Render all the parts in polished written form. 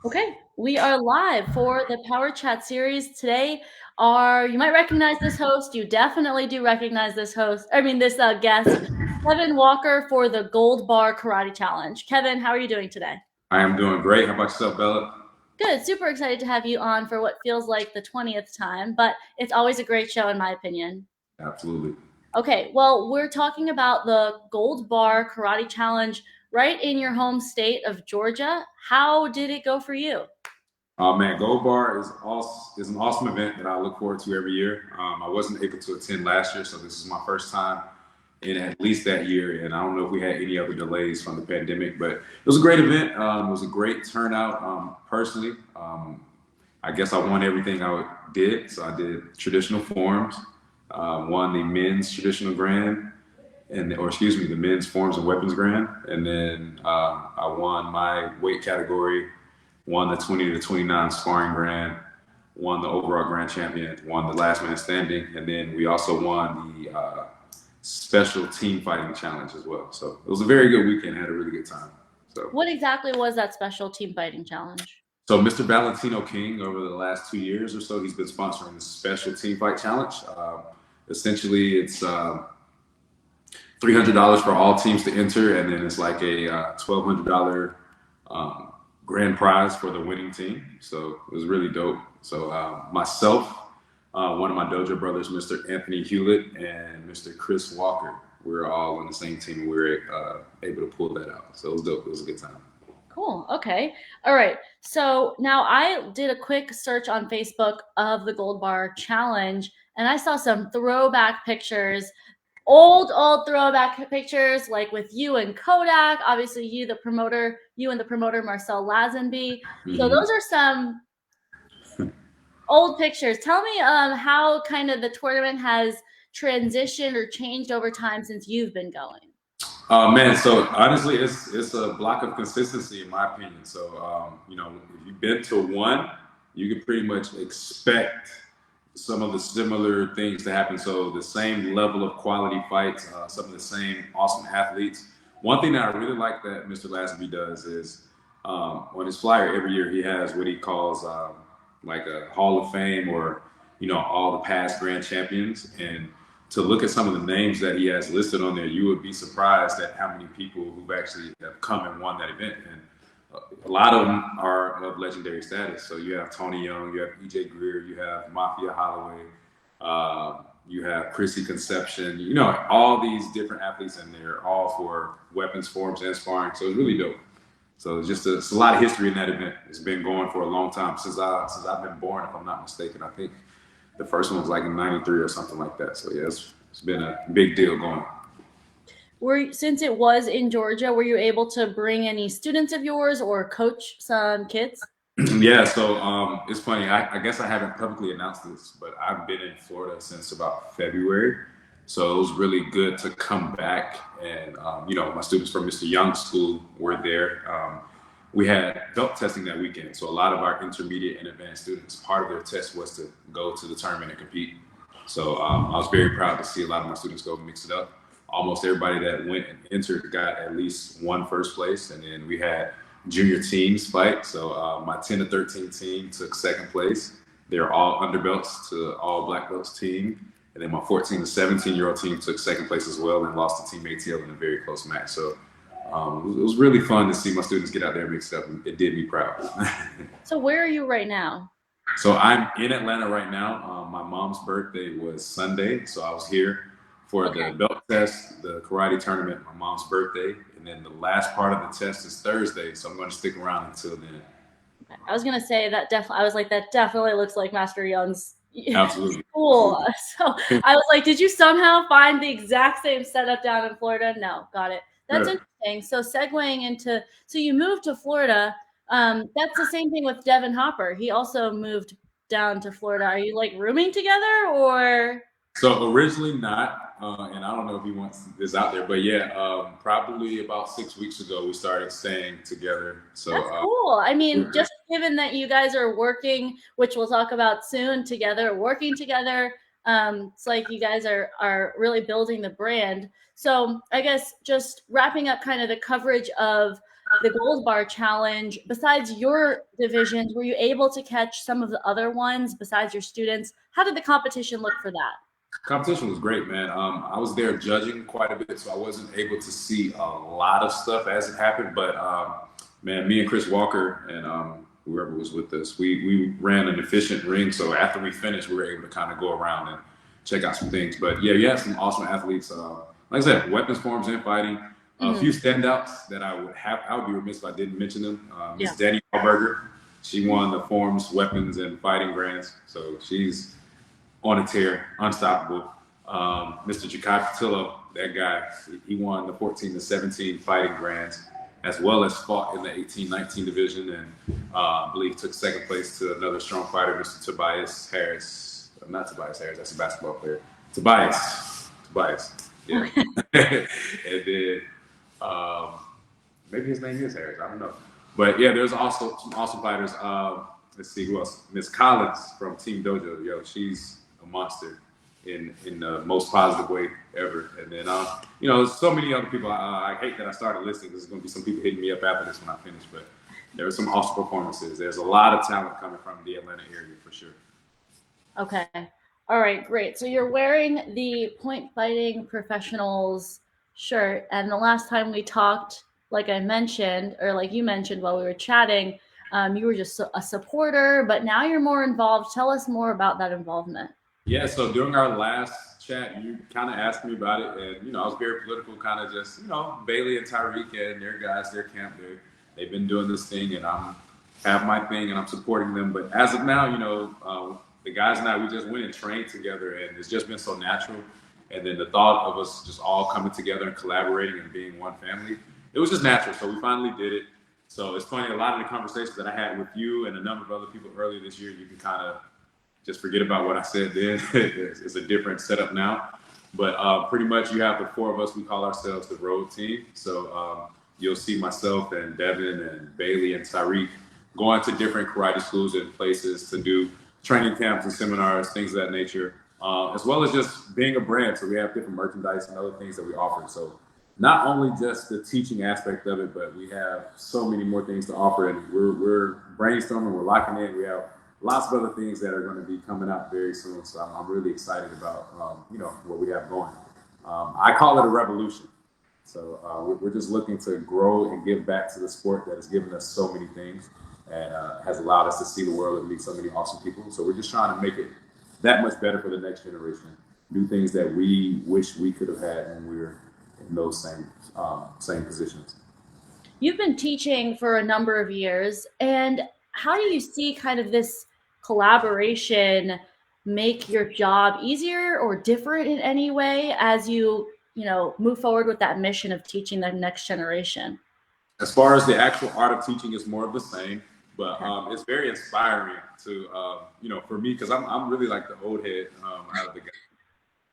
Okay, we are live for the Power Chat series. Today you might recognize this host. You definitely do recognize this this guest, Kevin Walker for the Gold Bar Karate Challenge. Kevin, how are you doing today? I am doing great. How about yourself, Bella? Good, super excited to have you on for what feels like the 20th time, but it's always a great show in my opinion. Absolutely. Okay, well, we're talking about the Gold Bar Karate Challenge right in your home state of Georgia. How did it go for you? Man, Gold Bar is an awesome event that I look forward to every year. I wasn't able to attend last year, so this is my first time in at least that year. And I don't know if we had any other delays from the pandemic, but it was a great event. It was a great turnout. Personally, I guess I won everything I did. So I did traditional forms, won the men's traditional grand, the men's forms and weapons grand, and then I won my weight category, won the 20 to 29 sparring grand, won the overall grand champion, won the last man standing, and then we also won the special team fighting challenge as well. So it was a very good weekend. Had a really good time. So What exactly was that special team fighting challenge? So Mr. Valentino King, over the last 2 years or so, he's been sponsoring the special team fight challenge. Essentially, it's $300 for all teams to enter, and then it's like a $1,200 grand prize for the winning team. So it was really dope. So myself, one of my dojo brothers, Mr. Anthony Hewlett, and Mr. Chris Walker, we were all on the same team, and we were able to pull that out. So it was dope. It was a good time. Cool. Okay. All right. So now I did a quick search on Facebook of the Gold Bar Challenge, and I saw some throwback pictures, old throwback pictures, like with you and Kodak. Obviously, you and the promoter Marcel Lazenby. So Mhm. those are some old pictures. Tell me how kind of the tournament has transitioned or changed over time since you've been going. Man, so honestly, it's a block of consistency in my opinion. So if you've been to one, you can pretty much expect some of the similar things to happen. So the same level of quality fights, some of the same awesome athletes. One thing that I really like that Mr. Lasby does is on his flyer every year he has what he calls like a Hall of Fame, or all the past grand champions. And to look at some of the names that he has listed on there, you would be surprised at how many people who've actually have come and won that event. And a lot of them are of legendary status. So you have Tony Young, you have EJ Greer, you have Mafia Holloway, you have Chrissy Conception, all these different athletes, and they're all for weapons, forms, and sparring. So it's really dope. So it's a lot of history in that event. It's been going for a long time since I've been born, if I'm not mistaken. I think the first one was like in '93 or something like that. So yeah, it's been a big deal going. Since it was in Georgia, were you able to bring any students of yours or coach some kids? Yeah, so it's funny. I guess I haven't publicly announced this, but I've been in Florida since about February. So it was really good to come back. And, my students from Mr. Young's school were there. We had belt testing that weekend. So a lot of our intermediate and advanced students, part of their test was to go to the tournament and compete. So I was very proud to see a lot of my students go mix it up. Almost everybody that went and entered got at least one first place. And then we had junior teams fight. So my 10 to 13 team took second place. They're all underbelts to all black belts team. And then my 14 to 17-year-old team took second place as well and lost to Team ATL in a very close match. So it was really fun to see my students get out there and mix it up. It did me proud. So where are you right now? So I'm in Atlanta right now. My mom's birthday was Sunday, so I was here for Okay. the belt test, the karate tournament, my mom's birthday, and then the last part of the test is Thursday. So I'm going to stick around until then. I was gonna say that definitely. I was like, that definitely looks like Master Young's Absolutely, school. So I was like, did you somehow find the exact same setup down in Florida? No, got it. That's yeah. interesting. So segueing into, so you moved to Florida. That's the same thing with Devin Hopper. He also moved down to Florida. Are you like rooming together or? So originally not, and I don't know if he wants this out there, but yeah, probably about 6 weeks ago we started staying together. So That's cool. I mean, just given that you guys are working, which we'll talk about soon together, working together, it's like you guys are really building the brand. So I guess just wrapping up kind of the coverage of the Gold Bar Challenge, besides your divisions, were you able to catch some of the other ones besides your students? How did the competition look for that? Competition was great, man. I was there judging quite a bit, so I wasn't able to see a lot of stuff as it happened. But man, me and Chris Walker and whoever was with us, we ran an efficient ring. So after we finished, we were able to kind of go around and check out some things. But yeah, you had some awesome athletes. Like I said, weapons, forms, and fighting. A few standouts that I would be remiss if I didn't mention them. Miss Danny Allberger, she won the forms, weapons, and fighting grants. So she's on a tear, unstoppable. Mr. Jakai Patillo, that guy, he won the 14 to 17 fighting grands, as well as fought in the 18-19 division, and I believe took second place to another strong fighter, Mr. Tobias Harris. Not Tobias Harris, that's a basketball player. Tobias, yeah. And then maybe his name is Harris, I don't know. But yeah, there's also some awesome fighters. Let's see who else. Miss Collins from Team Dojo. Yo, she's a monster in the most positive way ever. And then you know, there's so many other people. I hate that I started listing. There's going to be some people hitting me up after this when I finish. But there were some awesome performances. There's a lot of talent coming from the Atlanta area for sure. Okay. All right, great. So you're wearing the Point Fighting Professionals shirt. And the last time we talked, like I mentioned, or like you mentioned while we were chatting, you were just a supporter, but now you're more involved. Tell us more about that involvement. Yeah, so during our last chat, you kind of asked me about it, and you know, I was very political, kind of just, you know, Bailey and Tyreek and their guys, their camp, they've been doing this thing, and I'm have my thing, and I'm supporting them. But as of now, you know, the guys and I, we just went and trained together, and it's just been so natural. And then the thought of us just all coming together and collaborating and being one family, it was just natural. So we finally did it. So it's funny, a lot of the conversations that I had with you and a number of other people earlier this year, you can kind of just forget about what I said then. It's a different setup now. But pretty much you have the four of us, we call ourselves the road team. So you'll see myself and Devin and Bailey and Tyreek going to different karate schools and places to do training camps and seminars, things of that nature, as well as just being a brand. So we have different merchandise and other things that we offer. So not only just the teaching aspect of it, but we have so many more things to offer, and we're brainstorming, we're locking in. We have lots of other things that are going to be coming out very soon. So I'm really excited about you know, what we have going. I call it a revolution. So we're just looking to grow and give back to the sport that has given us so many things and has allowed us to see the world and meet so many awesome people. So we're just trying to make it that much better for the next generation. Do things that we wish we could have had when we were in those same positions. You've been teaching for a number of years, and how do you see kind of this collaboration make your job easier or different in any way as you know, move forward with that mission of teaching the next generation? As far as the actual art of teaching is more of the same, but it's very inspiring to you know, for me, because I'm really like the old head out of the guys.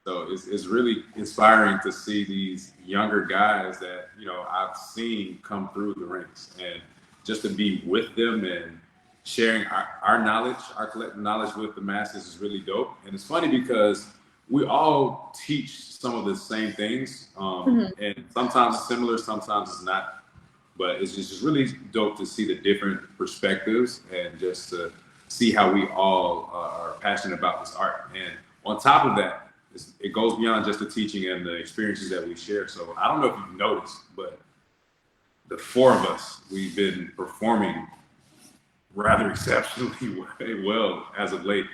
So it's really inspiring to see these younger guys that, you know, I've seen come through the ranks, and just to be with them and sharing our knowledge, our collective knowledge with the masses is really dope. And it's funny because we all teach some of the same things, and sometimes it's similar, sometimes it's not. But it's just really dope to see the different perspectives and just to see how we all are passionate about this art. And on top of that, it goes beyond just the teaching and the experiences that we share. So I don't know if you've noticed, but the four of us, we've been performing rather exceptionally well as of late.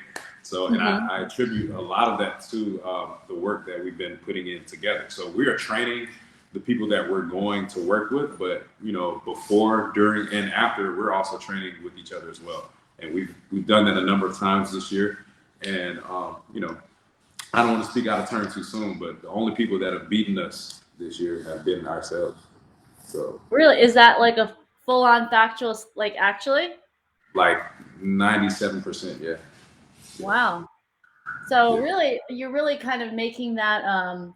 So, and I attribute a lot of that to the work that we've been putting in together. So we are training the people that we're going to work with, but you know, before, during, and after, we're also training with each other as well. And we've done that a number of times this year. And you know, I don't want to speak out of turn too soon, but the only people that have beaten us this year have been ourselves. So really, is that like a full-on factual, like actually? Like 97%, yeah. Wow. So really, you're really kind of making that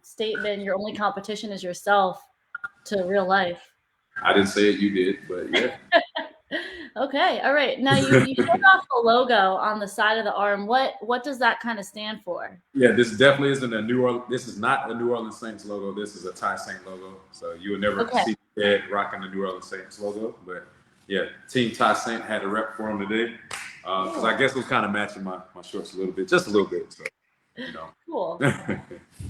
statement, your only competition is yourself, to real life. I didn't say it, you did, but yeah. Okay, all right. Now you showed off the logo on the side of the arm. What does that kind of stand for? Yeah, this definitely isn't a New Orleans. This is not a New Orleans Saints logo. This is a Thai Saint logo. So you will never see Ed rocking the New Orleans Saints logo. But yeah, Team Ty Saint had a rep for him today because I guess it was kind of matching my shorts a little bit, just a little bit. So, you know. Cool.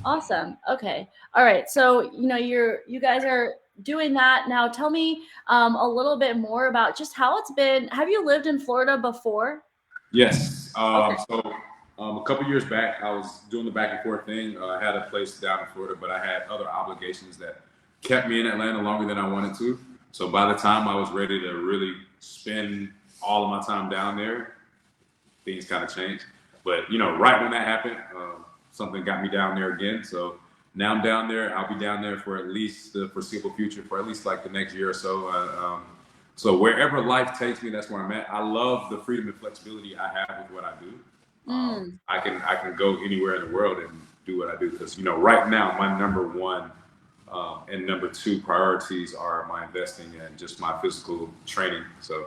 Awesome. Okay. All right. So, you guys are doing that now. Tell me a little bit more about just how it's been. Have you lived in Florida before? Yes. Okay. A couple years back, I was doing the back and forth thing. I had a place down in Florida, but I had other obligations that kept me in Atlanta longer than I wanted to. So by the time I was ready to really spend all of my time down there, things kind of changed. But right when that happened, something got me down there again. So now I'm down there. I'll be down there for at least the foreseeable future, for at least like the next year or so. So wherever life takes me, that's where I'm at. I love the freedom and flexibility I have with what I do. I can go anywhere in the world and do what I do because right now my number one and number two priorities are my investing and just my physical training. So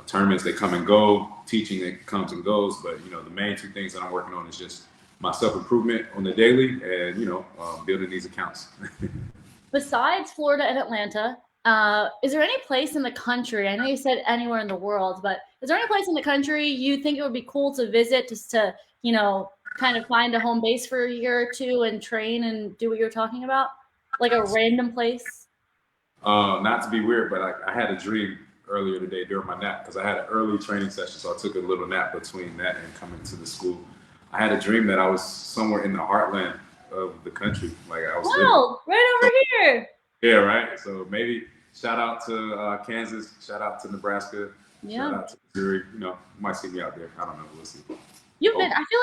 tournaments, they come and go, teaching, it comes and goes, but the main two things that I'm working on is just my self-improvement on the daily and building these accounts. Besides Florida and Atlanta, is there any place in the country? I know you said anywhere in the world, but is there any place in the country you think it would be cool to visit just to, kind of find a home base for a year or two and train and do what you're talking about? Like a random place? Not to be weird, but I had a dream earlier today during my nap because I had an early training session, so I took a little nap between that and coming to the school. I had a dream that I was somewhere in the heartland of the country, like I was Wow, right over here. yeah, right. So maybe shout out to Kansas, shout out to Nebraska, shout Yeah. out to Missouri. You might see me out there. I don't know. We'll see. You've Oh, been, I feel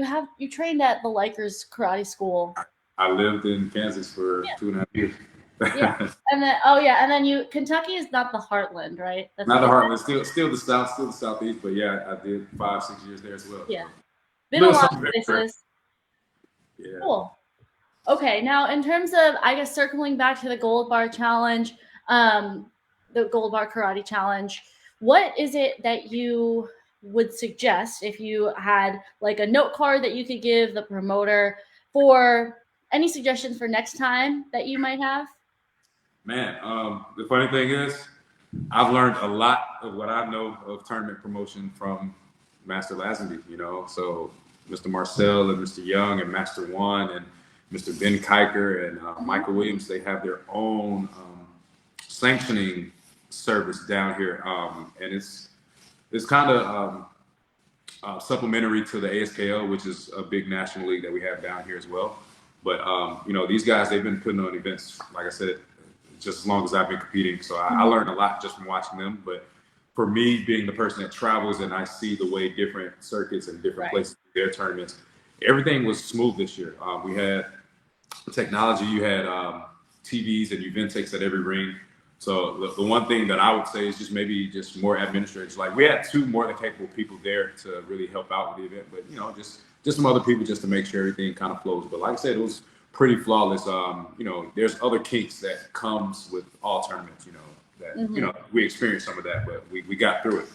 like you trained at the Lakers karate school. I lived in Kansas for Yeah. 2.5 years. Yeah. And then, oh yeah. And then Kentucky is not the heartland, right? That's Not the different. heartland, still the South, still the Southeast, but yeah, I did 5-6 years there as well. Yeah. So. Been a Little lot something of different. places. Yeah. Cool. Okay. Now, in terms of, I guess, circling back to the Gold Bar Challenge, the Gold Bar Karate Challenge, what is it that you would suggest if you had like a note card that you could give the promoter for any suggestions for next time that you might have? Man, the funny thing is, I've learned a lot of what I know of tournament promotion from Master Lazenby, So Mr. Marcel and Mr. Young and Master One and Mr. Ben Kiker and Michael Williams, they have their own sanctioning service down here, and it's kind of supplementary to the ASKL, which is a big national league that we have down here as well. But these guys, they've been putting on events, like I said, just as long as I've been competing. So I learned a lot just from watching them. But for me, being the person that travels and I see the way different circuits and different places do their tournaments, everything was smooth this year. We had technology, you had TVs and Uventix at every ring. So the one thing that I would say is just maybe just more administrators. Like we had two more than capable people there to really help out with the event, but just some other people just to make sure everything kind of flows. But like I said, it was pretty flawless. There's other kinks that comes with all tournaments. That we experienced some of that, but we got through it.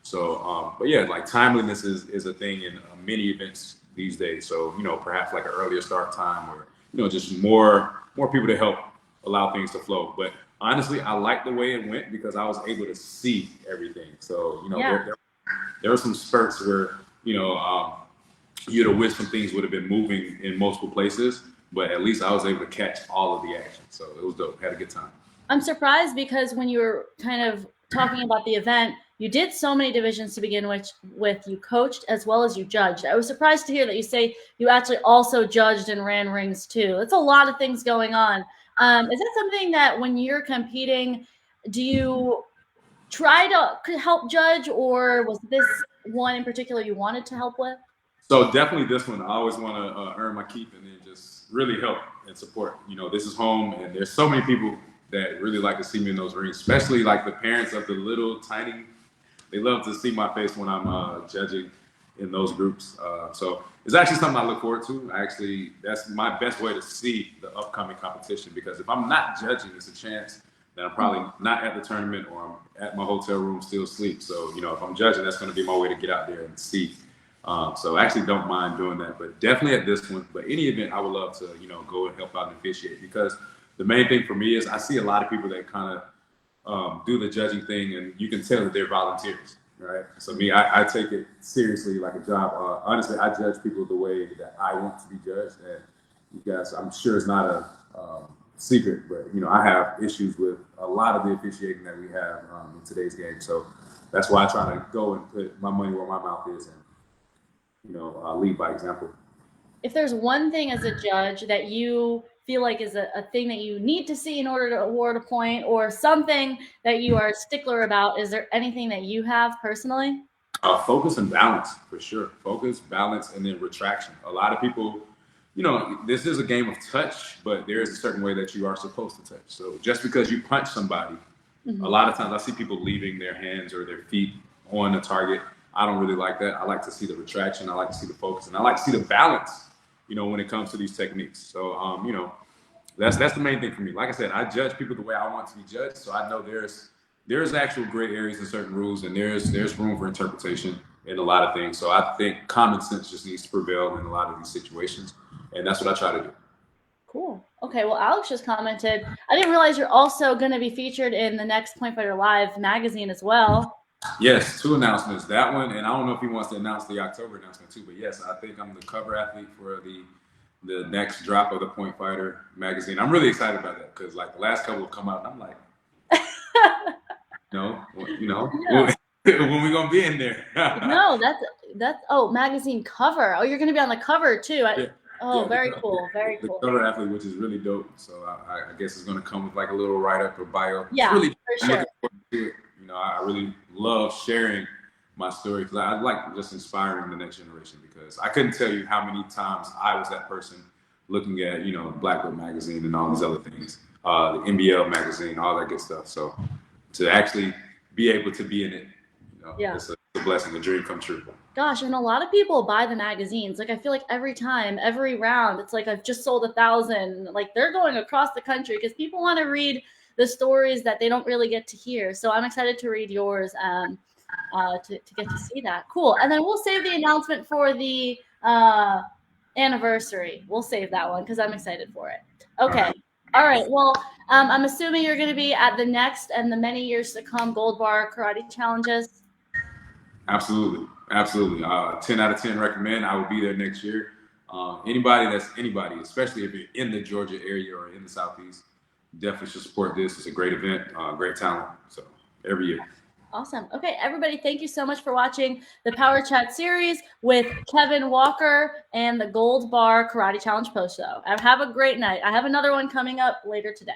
So, but yeah, like timeliness is a thing in many events these days. So perhaps like an earlier start time or just more people to help allow things to flow. But honestly, I like the way it went because I was able to see everything. So there were some spurts where you'd have wished some things would have been moving in multiple places, but at least I was able to catch all of the action. So it was dope. Had a good time. I'm surprised because when you were kind of talking about the event, you did so many divisions to begin with you coached as well as you judged. I was surprised to hear that you say you actually also judged and ran rings too. It's a lot of things going on. Is that something that when you're competing, do you try to help judge, or was this one in particular you wanted to help with? So definitely this one. I always want to earn my keep and then just really help and support. This is home, and there's so many people that really like to see me in those rings, especially like the parents of the little tiny. They love to see my face when I'm judging in those groups. So it's actually something I look forward to. Actually, that's my best way to see the upcoming competition because if I'm not judging, it's a chance that I'm probably not at the tournament or I'm at my hotel room still asleep. So, if I'm judging, that's going to be my way to get out there and see. So I actually don't mind doing that, but definitely at this one. But any event, I would love to, go and help out and officiate because the main thing for me is I see a lot of people that kind of do the judging thing, and you can tell that they're volunteers, right? So me, I take it seriously like a job. Honestly, I judge people the way that I want to be judged, and you guys, I'm sure it's not a secret, but I have issues with a lot of the officiating that we have in today's game. So that's why I try to go and put my money where my mouth is, and lead by example. If there's one thing as a judge that you feel like is a thing that you need to see in order to award a point, or something that you are a stickler about, is there anything that you have personally? Focus and balance for sure. Focus, balance, and then retraction. A lot of people, this is a game of touch, but there is a certain way that you are supposed to touch. So just because you punch somebody, a lot of times I see people leaving their hands or their feet on the target. I don't really like that. I like to see the retraction. I like to see the focus, and I like to see the balance. When it comes to these techniques. So that's the main thing for me. Like I said, I judge people the way I want to be judged. So I know there's actual gray areas in certain rules, and there's room for interpretation in a lot of things. So I think common sense just needs to prevail in a lot of these situations, and that's what I try to do. Cool. Okay, well, Alex just commented, I didn't realize you're also going to be featured in the next Point Fighter Live magazine as well. Yes, 2 announcements. That one, and I don't know if he wants to announce the October announcement too, but yes, I think I'm the cover athlete for the next drop of the Point Fighter magazine. I'm really excited about that because like the last couple have come out, and I'm like, Yeah. when we gonna be in there? No, that's magazine cover. Oh, you're going to be on the cover too. Very cool. Very the cool. cover athlete, which is really dope. So I guess it's gonna come with like a little write up or bio. Yeah, it's really, for sure. I'm looking forward to it. I really love sharing my story because I like just inspiring the next generation, because I couldn't tell you how many times I was that person looking at, Black Belt magazine and all these other things, the NBL magazine, all that good stuff. So to actually be able to be in it, it's a blessing, a dream come true. Gosh, and a lot of people buy the magazines. Like, I feel like every time, every round, it's like I've just sold 1,000. Like, they're going across the country because people want to read the stories that they don't really get to hear. So I'm excited to read yours to get to see that. Cool. And then we'll save the announcement for the anniversary. We'll save that one because I'm excited for it. Okay. All right. Well, I'm assuming you're going to be at the next and the many years to come Gold Bar Karate Challenges. Absolutely. 10 out of 10 recommend. I will be there next year. Anybody, especially if you're in the Georgia area or in the Southeast, definitely should support this. It's a great event, great talent. So every year. Awesome. Okay, everybody, thank you so much for watching the Power Chat series with Kevin Walker and the Gold Bar Karate Challenge post show. Have a great night. I have another one coming up later today.